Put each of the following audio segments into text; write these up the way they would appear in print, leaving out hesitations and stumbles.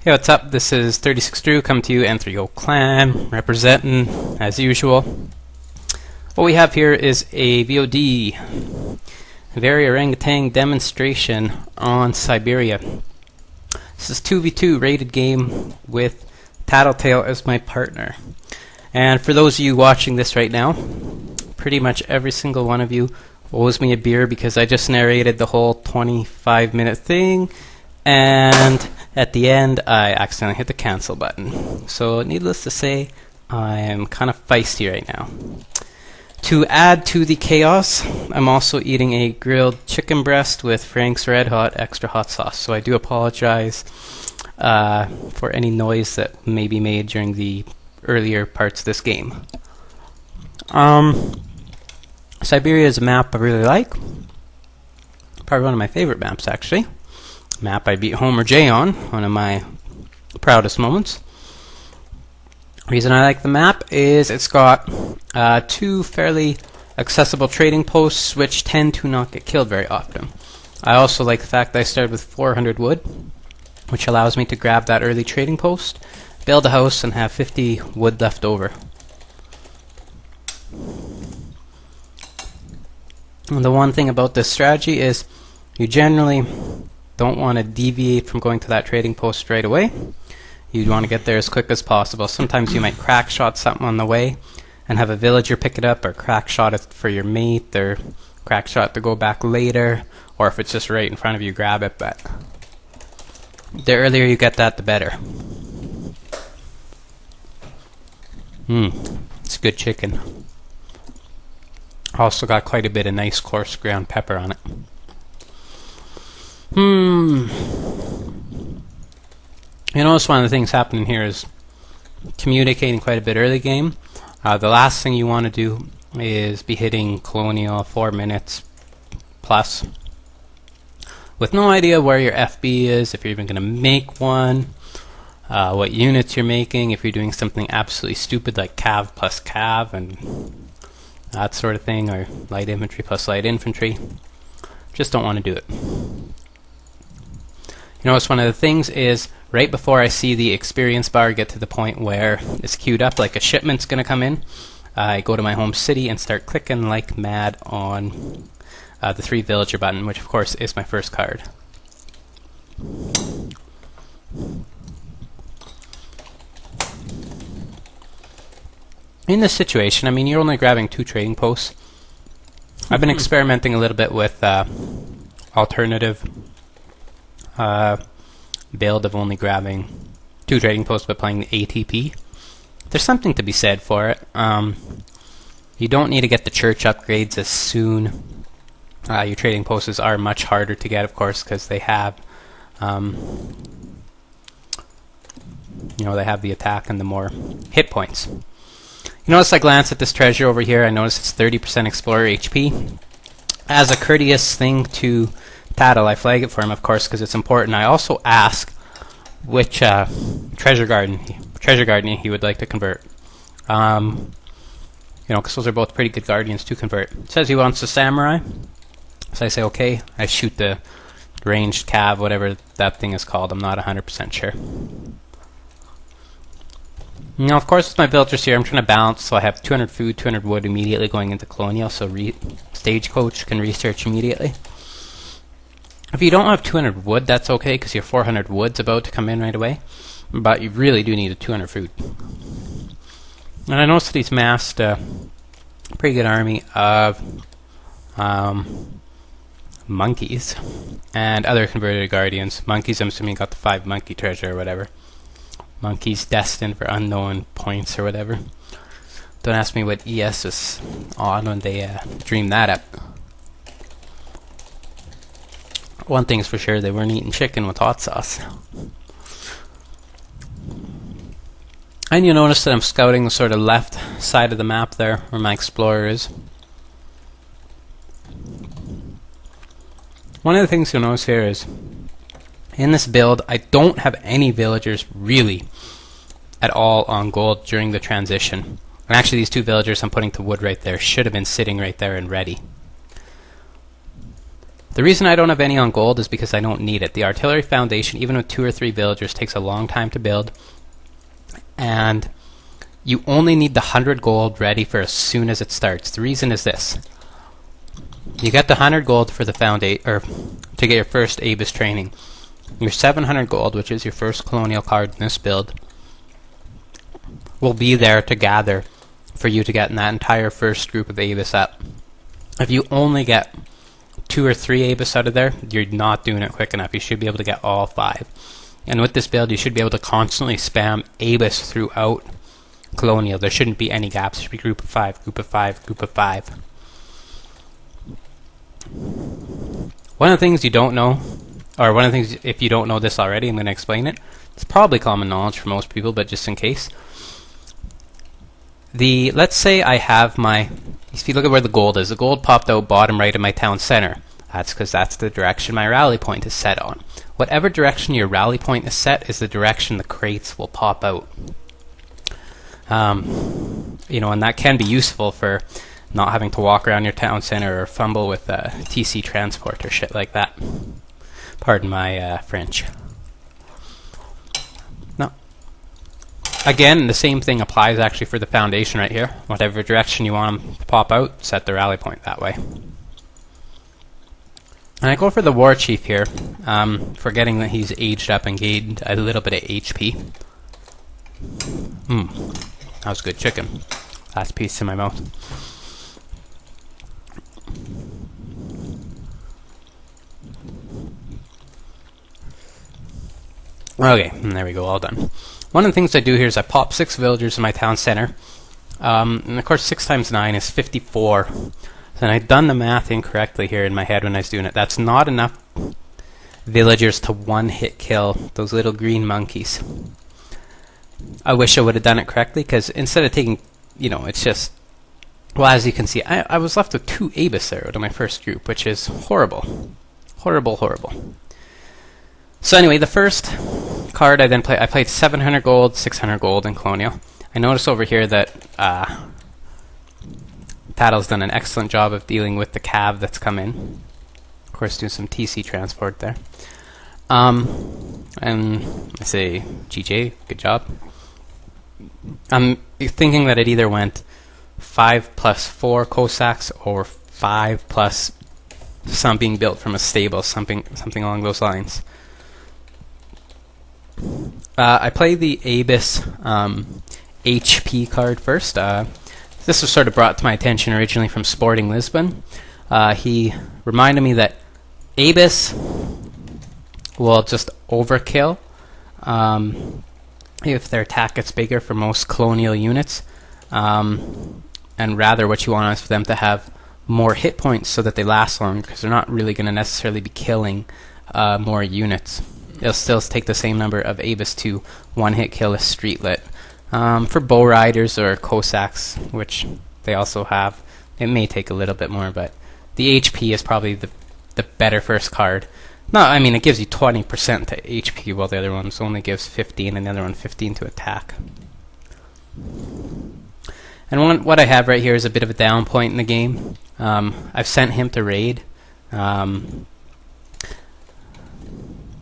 Hey, what's up? This is 36 Drew coming to you, N3O Clan, representing as usual. What we have here is a VOD, very orangutan demonstration on Siberia. This is 2v2 rated game with Tatltael as my partner. And for those of you watching this right now, pretty much every single one of you owes me a beer because I just narrated the whole 25-minute thing, and at the end I accidentally hit the cancel button. So needless to say, I am kind of feisty right now. To add to the chaos, I'm also eating a grilled chicken breast with Frank's Red Hot extra hot sauce. So I do apologize for any noise that may be made during the earlier parts of this game. Siberia is a map I really like. Probably one of my favorite maps, actually. Map I beat Homer J on, one of my proudest moments. Reason I like the map is it's got two fairly accessible trading posts which tend to not get killed very often. I also like the fact that I started with 400 wood, which allows me to grab that early trading post, build a house, and have 50 wood left over. And the one thing about this strategy is you generally don't want to deviate from going to that trading post right away. You'd want to get there as quick as possible. Sometimes you might crack shot something on the way and have a villager pick it up, or crack shot it for your mate, or crack shot to go back later, or if it's just right in front of you, grab it. But the earlier you get that, the better. It's good chicken. Also got quite a bit of nice coarse ground pepper on it. You notice one of the things happening here is communicating quite a bit early game. The last thing you want to do is be hitting colonial 4 minutes plus with no idea where your FB is, if you're even going to make one, what units you're making, if you're doing something absolutely stupid like cav plus cav and that sort of thing, or light infantry plus light infantry. Just don't want to do it. You notice one of the things is right before I see the experience bar get to the point where it's queued up like a shipment's going to come in, I go to my home city and start clicking like mad on the 3 villager button, which of course is my first card. In this situation, I mean, you're only grabbing 2 trading posts. I've been experimenting a little bit with alternative build of only grabbing 2 trading posts but playing the ATP. There's something to be said for it. You don't need to get the church upgrades as soon. Your trading posts are much harder to get, of course, because they have they have the attack and the more hit points. You notice I glance at this treasure over here. I notice it's 30% explorer HP. As a courteous thing to Tattle, I flag it for him, of course, because it's important. I also ask which treasure garden he would like to convert. Because those are both pretty good guardians to convert. It says he wants the samurai, so I say okay. I shoot the ranged cav, whatever that thing is called. I'm not 100% sure. Now, of course, with my villagers here, I'm trying to balance, so I have 200 food, 200 wood immediately going into colonial, so stagecoach can research immediately. If you don't have 200 wood, that's okay, because your 400 wood's about to come in right away, but you really do need a 200 food. And I noticed that he's massed a pretty good army of monkeys and other converted guardians. Monkeys, I'm assuming, got the 5 monkey treasure or whatever. Monkeys destined for unknown points or whatever. Don't ask me what ES was on when they dreamed that up. One thing's for sure, they weren't eating chicken with hot sauce. And you notice that I'm scouting the sort of left side of the map there, where my explorer is. One of the things you'll notice here is, in this build, I don't have any villagers really at all on gold during the transition. And actually these 2 villagers I'm putting to wood right there should have been sitting right there and ready. The reason I don't have any on gold is because I don't need it. The artillery foundation, even with 2 or 3 villagers, takes a long time to build, and you only need the 100 gold ready for as soon as it starts. The reason is this: you get the 100 gold for the or to get your first Abyss training. Your 700 gold, which is your first colonial card in this build, will be there to gather for you to get in that entire first group of Abyss up. If you only get 2 or 3 Abyss out of there, you're not doing it quick enough. You should be able to get all 5. And with this build, you should be able to constantly spam Abyss throughout colonial. There shouldn't be any gaps. It should be group of 5, group of 5, group of 5. One of the things you don't know, or one of the things, if you don't know this already, I'm going to explain it. It's probably common knowledge for most people, but just in case. Let's say I have if you look at where the gold is, the gold popped out bottom right of my town center. That's because that's the direction my rally point is set on. Whatever direction your rally point is set is the direction the crates will pop out. And that can be useful for not having to walk around your town center or fumble with TC transport or shit like that. Pardon my French. No. Again, the same thing applies actually for the foundation right here. Whatever direction you want them to pop out, set the rally point that way. And I go for the war chief here, forgetting that he's aged up and gained a little bit of HP. That was good chicken. Last piece in my mouth. Okay, and there we go, all done. One of the things I do here is I pop 6 villagers in my town center. And of course 6 times 9 is 54. And I'd done the math incorrectly here in my head when I was doing it. That's not enough villagers to one-hit kill those little green monkeys. I wish I would have done it correctly, because instead of taking, it's just, well, as you can see, I was left with 2 Abyss there out of my first group, which is horrible. Horrible, horrible. So anyway, the first card I then played, I played 700 gold, 600 gold in Colonial. I notice over here that Tatltael's done an excellent job of dealing with the cav that's come in. Of course, do some TC transport there. And I say, GJ, good job. I'm thinking that it either went 5 plus 4 Cossacks or 5 plus some being built from a stable, something along those lines. I play the Abyss HP card first. This was sort of brought to my attention originally from Sporting Lisbon. He reminded me that Abyss will just overkill if their attack gets bigger for most colonial units, and rather what you want is for them to have more hit points so that they last longer, because they're not really going to necessarily be killing more units. It'll still take the same number of Abyss to one-hit kill a streetlet. For bow riders or Cossacks, which they also have, it may take a little bit more, but the HP is probably the better first card. No, I mean, it gives you 20% to HP, while the other one only gives 15, and the other one 15 to attack. And what I have right here is a bit of a down point in the game. I've sent him to raid. And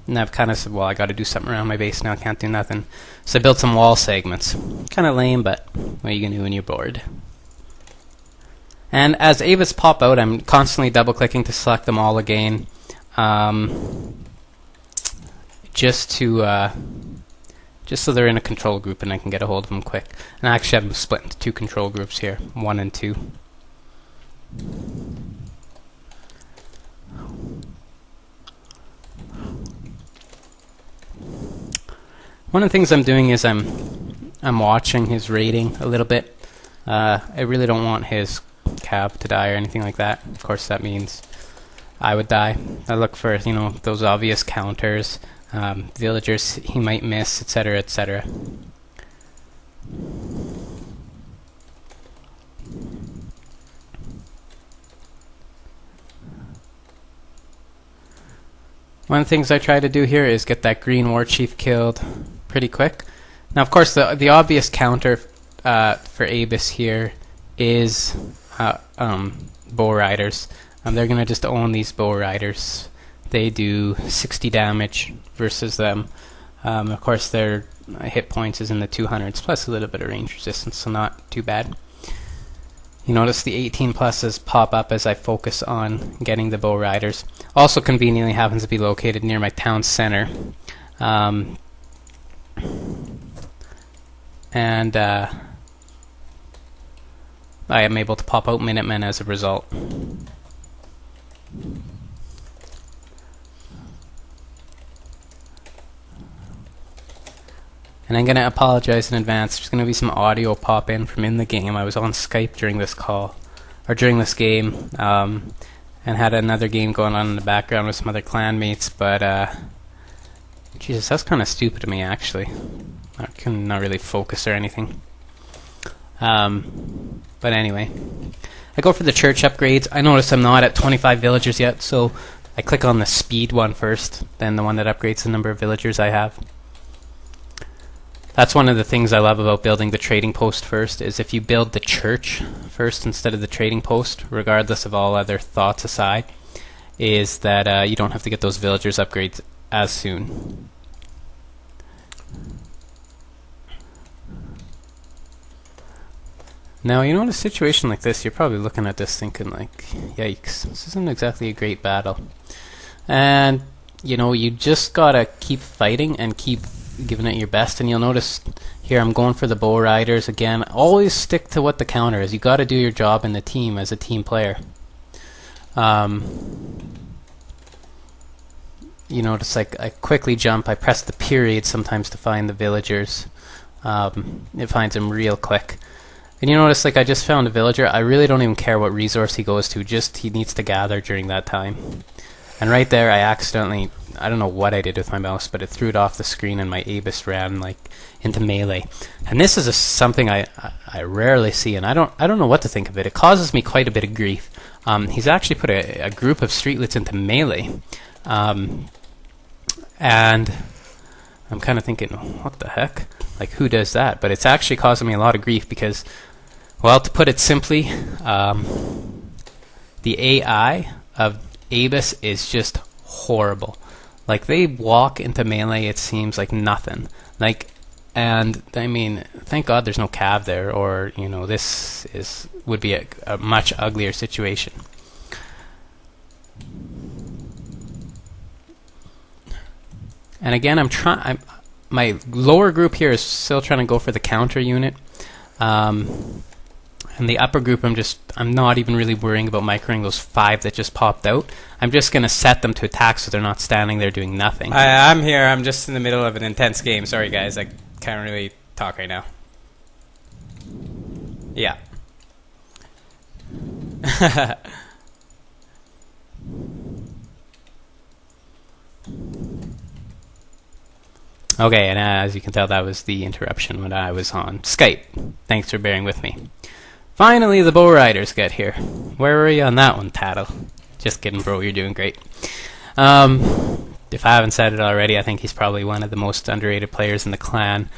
I've kind of said, well, I got to do something around my base now, can't do nothing. So I built some wall segments. Kind of lame, but what are you going to do when you're bored? And as Abyss pop out, I'm constantly double-clicking to select them all again. Just so they're in a control group and I can get a hold of them quick. And I actually have them split into 2 control groups here, 1 and 2. One of the things I'm doing is I'm watching his rating a little bit. I really don't want his cab to die or anything like that. Of course, that means I would die. I look for those obvious counters, villagers he might miss, etc., etc. One of the things I try to do here is get that green war chief killed pretty quick. Now, of course, the obvious counter for Abyss here is bow riders. they're going to just own these bow riders. They do 60 damage versus them. Of course, their hit points is in the 200s, plus a little bit of range resistance, so not too bad. You notice the 18 pluses pop up as I focus on getting the bow riders. Also conveniently happens to be located near my town center. And I am able to pop out Minutemen as a result. And I'm going to apologize in advance. There's going to be some audio pop in from in the game. I was on Skype during this call, or during this game, and had another game going on in the background with some other clanmates, but Jesus, that's kind of stupid of me, actually. I can not really focus or anything. But anyway, I go for the church upgrades. I notice I'm not at 25 villagers yet, so I click on the speed one first, then the one that upgrades the number of villagers I have. That's one of the things I love about building the trading post first, is if you build the church first instead of the trading post, regardless of all other thoughts aside, is that you don't have to get those villagers upgrades as soon. Now, you know, in a situation like this, you're probably looking at this thinking like, yikes, this isn't exactly a great battle. And, you know, you just gotta keep fighting and keep giving it your best, and you'll notice here I'm going for the bow riders again. Always stick to what the counter is. You got to do your job in the team as a team player. You notice like I quickly jump, I press the period sometimes to find the villagers. It finds them real quick. And you notice like I just found a villager. I really don't even care what resource he goes to, just he needs to gather during that time. And right there I accidentally, I don't know what I did with my mouse, but it threw it off the screen and my Abyss ran like into melee. And this is something I rarely see, and I don't know what to think of it. It causes me quite a bit of grief. He's actually put a group of streetlets into melee. And I'm kind of thinking, what the heck? Like, who does that? But it's actually causing me a lot of grief because, well, to put it simply, the AI of Abyss is just horrible. Like, they walk into melee, it seems like nothing. Like, and I mean, thank God there's no cav there, or you know, this would be a much uglier situation. And again, my lower group here is still trying to go for the counter unit. And the upper group, I'm not even really worrying about microing those 5 that just popped out. I'm just going to set them to attack so they're not standing there doing nothing. I'm here. I'm just in the middle of an intense game. Sorry, guys. I can't really talk right now. Yeah. Okay, and as you can tell, that was the interruption when I was on Skype. Thanks for bearing with me. Finally, the bow riders get here. Where were you on that one, Tatltael? Just kidding, bro. You're doing great. If I haven't said it already, I think he's probably one of the most underrated players in the clan.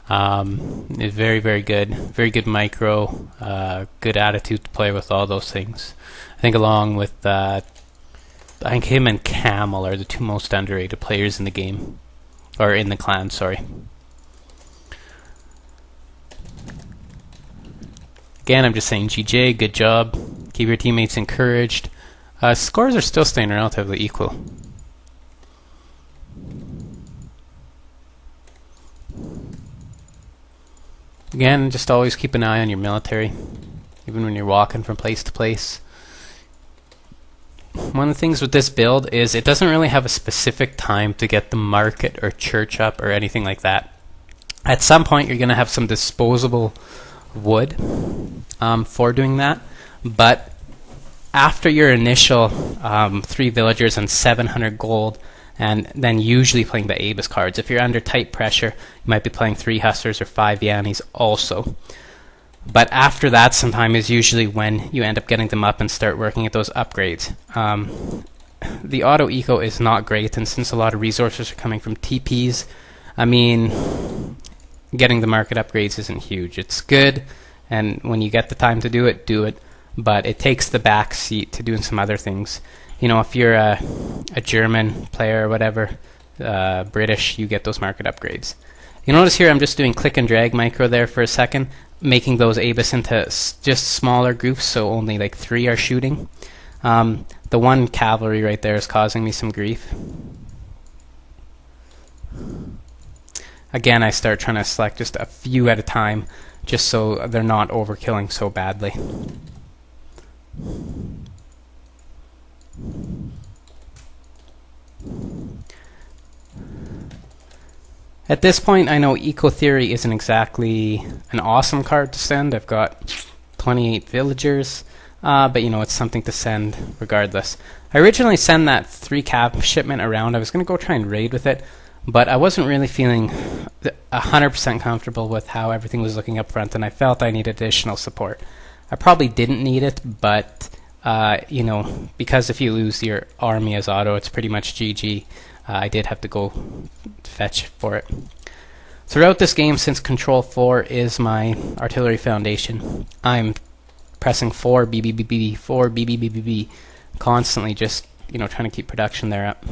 He's very, very good. Very good micro. Good attitude to play with, all those things. I think along with, I think him and Camel are the 2 most underrated players in the game. Or in the clan, sorry. Again, I'm just saying GJ, good job. Keep your teammates encouraged. Scores are still staying relatively equal. Again, just always keep an eye on your military, even when you're walking from place to place. One of the things with this build is it doesn't really have a specific time to get the market or church up or anything like that. At some point, you're going to have some disposable wood for doing that, but after your initial 3 villagers and 700 gold, and then usually playing the Abyss cards, if you're under tight pressure, you might be playing 3 Hustlers or 5 Yannis also. But after that sometime is usually when you end up getting them up and start working at those upgrades. The auto eco is not great, and since a lot of resources are coming from TPs, I mean, getting the market upgrades isn't huge. It's good, and when you get the time to do it, do it. but it takes the back seat to doing some other things. You know, if you're a German player or whatever, British, you get those market upgrades. You notice here I'm just doing click and drag micro there for a second, making those ABIS into just smaller groups, so only like 3 are shooting. The one cavalry right there is causing me some grief. Again, I start trying to select just a few at a time, just so they're not overkilling so badly. At this point, I know Eco Theory isn't exactly an awesome card to send. I've got 28 villagers, but you know, it's something to send regardless. I originally sent that 3 cap shipment around. I was going to go try and raid with it, but I wasn't really feeling 100% comfortable with how everything was looking up front, and I felt I needed additional support. I probably didn't need it, but you know, because if you lose your army as auto, it's pretty much GG. I did have to go fetch for it. Throughout this game, since Control 4 is my artillery foundation, I'm pressing 4 BBBB, 4 BBBB, constantly, just, you know, trying to keep production there up.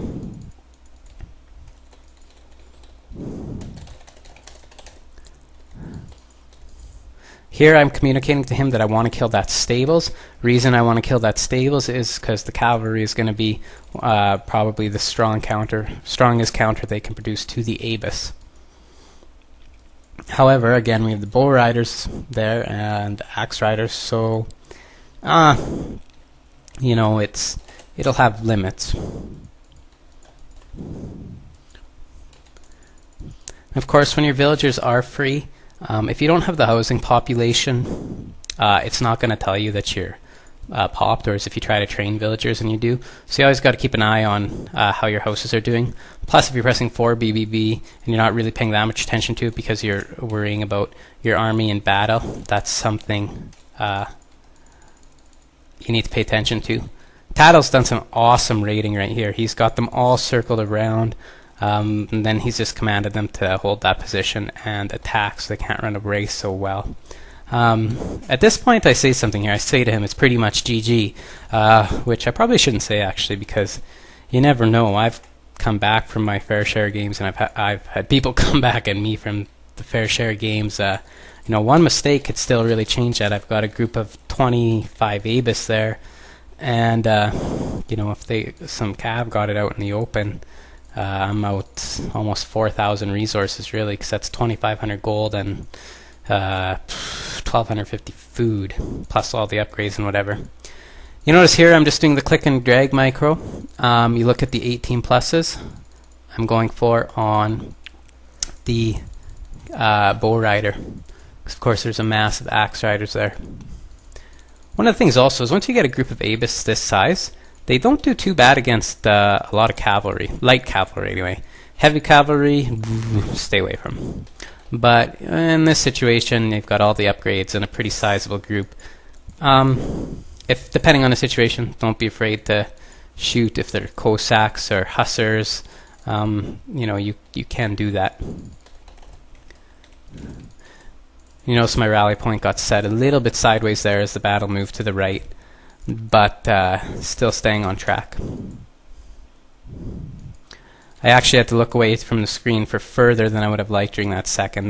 Here I'm communicating to him that I want to kill that stables. Reason I want to kill that stables is because the cavalry is going to be probably the strongest counter they can produce to the ABIS. However, again, we have the bull riders there and axe riders, so you know, it'll have limits. Of course, when your villagers are free, if you don't have the housing population, it's not going to tell you that you're popped, or as if you try to train villagers and you do. So you always got to keep an eye on how your houses are doing. Plus, if you're pressing 4 BBB and you're not really paying that much attention to it because you're worrying about your army in battle, that's something you need to pay attention to. Tatltael's done some awesome raiding right here. He's got them all circled around. And then he's just commanded them to hold that position and attack, so they can't run away so well. At this point, I say something here. I say to him, it's pretty much GG, which I probably shouldn't say, actually, because you never know. I've come back from my fair share of games, and I've had people come back at me from the fair share of games. You know, one mistake could still really change that. I've got a group of 25 ABIS there, and you know, if some cav got it out in the open, I'm out almost 4,000 resources, really, because that's 2,500 gold and 1,250 food, plus all the upgrades and whatever. You notice here I'm just doing the click and drag micro. You look at the 18 pluses I'm going for on the bow rider, because of course there's a massive axe riders there. One of the things also is once you get a group of ABIS this size, they don't do too bad against a lot of cavalry, light cavalry anyway. Heavy cavalry, stay away from. But in this situation, they've got all the upgrades and a pretty sizable group. If depending on the situation, don't be afraid to shoot if they're Cossacks or Hussars. You know, you can do that. You notice my rally point got set a little bit sideways there as the battle moved to the right, but still staying on track. I actually had to look away from the screen for further than I would have liked during that second.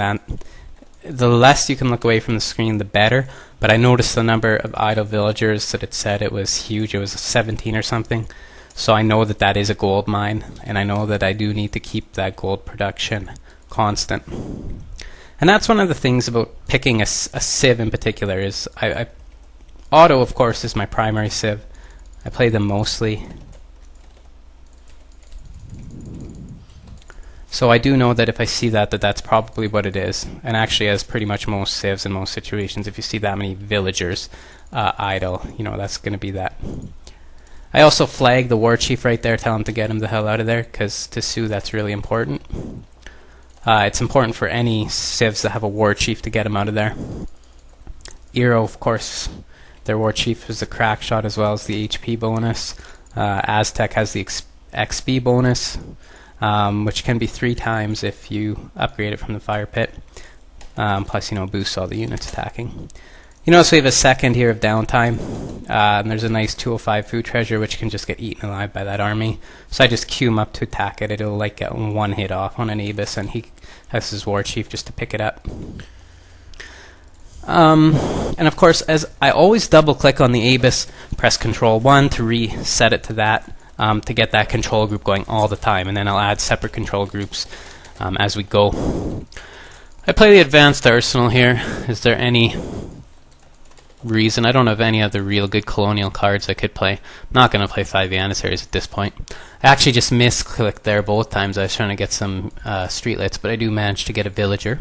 The less you can look away from the screen, the better. But I noticed the number of idle villagers that it said it was huge. It was 17 or something. So I know that that is a gold mine, and I know that I do need to keep that gold production constant. And that's one of the things about picking a civ in particular is auto, of course, is my primary civ. I play them mostly. So I do know that if I see that's probably what it is. And actually, as pretty much most civs in most situations, if you see that many villagers idle, you know, that's going to be that. I also flag the war chief right there, tell him to get him the hell out of there, because to Sue, that's really important. It's important for any civs that have a war chief to get him out of there. Eero, of course, their war chief is the crack shot as well as the HP bonus. Aztec has the XP bonus, which can be 3 times if you upgrade it from the fire pit. Plus, you know, boosts all the units attacking. You notice we have a second here of downtime, and there's a nice 205 food treasure which can just get eaten alive by that army. So I just queue him up to attack it. It'll like get one hit off on an Abus, and he has his war chief just to pick it up. And of course, as I always double click on the Abus, press Control 1 to reset it to that, to get that control group going all the time, and then I'll add separate control groups as we go. I play the advanced arsenal here. Is there any reason? I don't have any other real good colonial cards I could play. I'm not going to play 5 Janissaries at this point. I actually just misclicked there both times. I was trying to get some streetlets, but I do manage to get a villager.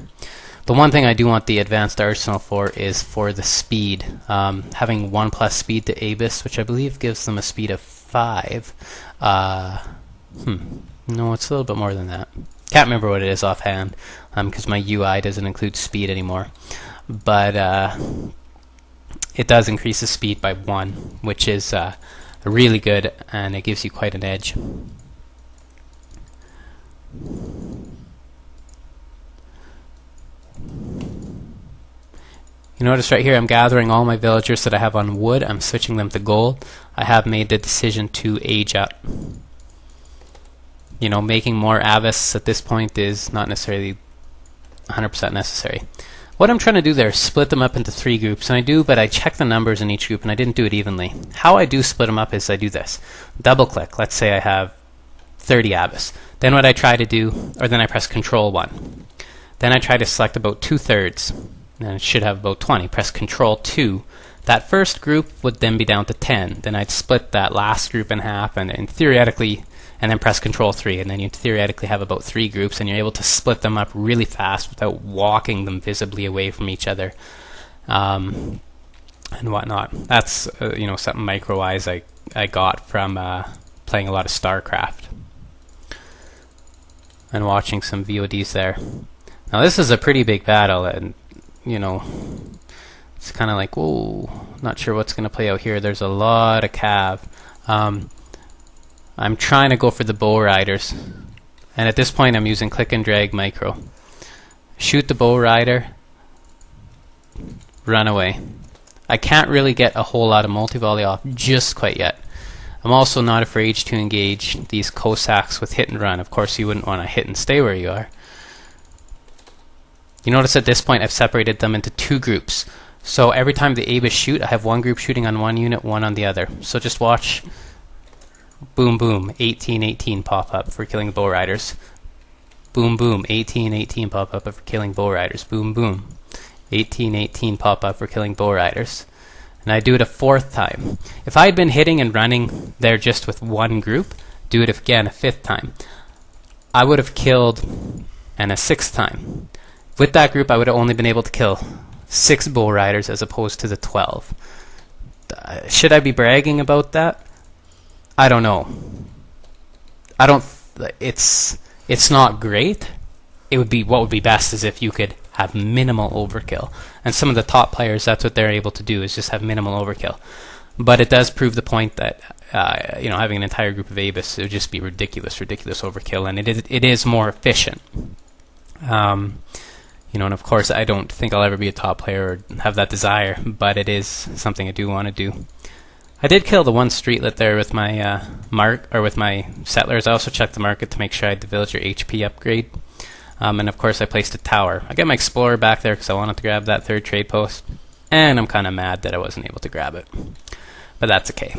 The one thing I do want the advanced arsenal for is for the speed. Having 1+ speed to Abus, which I believe gives them a speed of 5. No, it's a little bit more than that. Can't remember what it is offhand, because my UI doesn't include speed anymore. But it does increase the speed by 1, which is really good, and it gives you quite an edge. You notice right here I'm gathering all my villagers that I have on wood. I'm switching them to gold. I have made the decision to age up. You know, making more Avis at this point is not necessarily 100% necessary. What I'm trying to do there is split them up into 3 groups, and I do, but I check the numbers in each group, and I didn't do it evenly. How I do split them up is I do this. Double click. Let's say I have 30 Avis. Then what I try to do, or then I press Control 1. Then I try to select about 2/3, and it should have about 20. Press Control 2. That first group would then be down to 10. Then I'd split that last group in half, and theoretically, and then press Control 3, and then you theoretically have about 3 groups, and you're able to split them up really fast without walking them visibly away from each other, and whatnot. That's you know, something micro-wise I got from playing a lot of StarCraft and watching some VODs there. Now this is a pretty big battle, and you know, it's kind of like, whoa, not sure what's going to play out here. There's a lot of cav. I'm trying to go for the bow riders, and at this point I'm using click and drag micro. Shoot the bow rider, run away. I can't really get a whole lot of multi-volley off just quite yet. I'm also not afraid to engage these Cossacks with hit and run. Of course you wouldn't want to hit and stay where you are. You notice at this point I've separated them into 2 groups. So every time the Abus shoot, I have 1 group shooting on one unit, 1 on the other. So just watch. Boom, boom, 18-18 pop up for killing bow riders. Boom, boom, 18-18 pop up for killing bow riders. Boom, boom, 18-18 pop up for killing bow riders. And I do it a 4th time. If I had been hitting and running there just with 1 group, do it again a 5th time, I would have killed, and a 6th time. With that group, I would have only been able to kill 6 bow riders as opposed to the 12. Should I be bragging about that? I don't know. It's not great. It would be, what would be best is if you could have minimal overkill. And some of the top players, that's what they're able to do, is just have minimal overkill. But it does prove the point that you know, having an entire group of Abus, it would just be ridiculous overkill, and it is more efficient. You know, and of course I don't think I'll ever be a top player or have that desire, but it is something I do want to do. I did kill the 1 streetlet there with my with my settlers. I also checked the market to make sure I had the villager HP upgrade. And of course I placed a tower. I got my explorer back there because I wanted to grab that 3rd trade post. And I'm kind of mad that I wasn't able to grab it. But that's okay.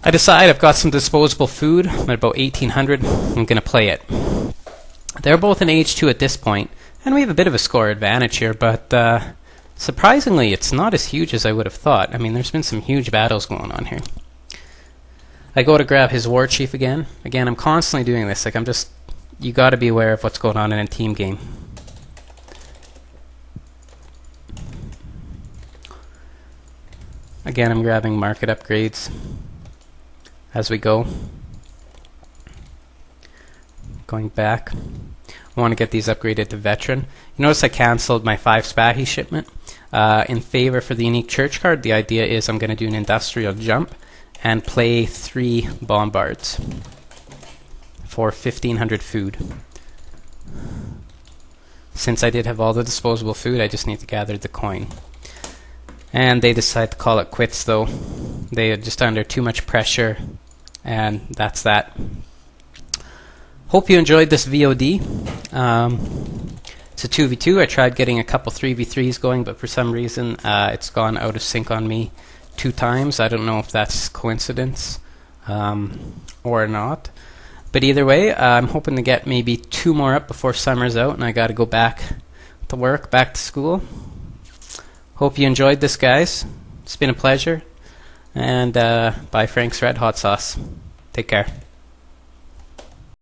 I decide I've got some disposable food. I'm at about 1800. I'm going to play it. They're both in age 2 at this point, and we have a bit of a score advantage here, but surprisingly it's not as huge as I would have thought. I mean, there's been some huge battles going on here. I go to grab his war chief again. Again, I'm constantly doing this. Like, you got to be aware of what's going on in a team game. Again, I'm grabbing market upgrades as we go. Going back. I want to get these upgraded to veteran. You notice I cancelled my 5 Spahi shipment in favor for the unique church card. The idea is I'm going to do an industrial jump and play 3 bombards for 1500 food. since I did have all the disposable food, I just need to gather the coin. And they decide to call it quits, though. They are just under too much pressure, and that's that. Hope you enjoyed this VOD. It's a 2v2. I tried getting a couple 3v3s going, but for some reason it's gone out of sync on me 2 times. I don't know if that's coincidence or not. But either way, I'm hoping to get maybe 2 more up before summer's out, and I got to go back to work, back to school. Hope you enjoyed this, guys. It's been a pleasure. And bye, Frank's Red Hot Sauce. Take care.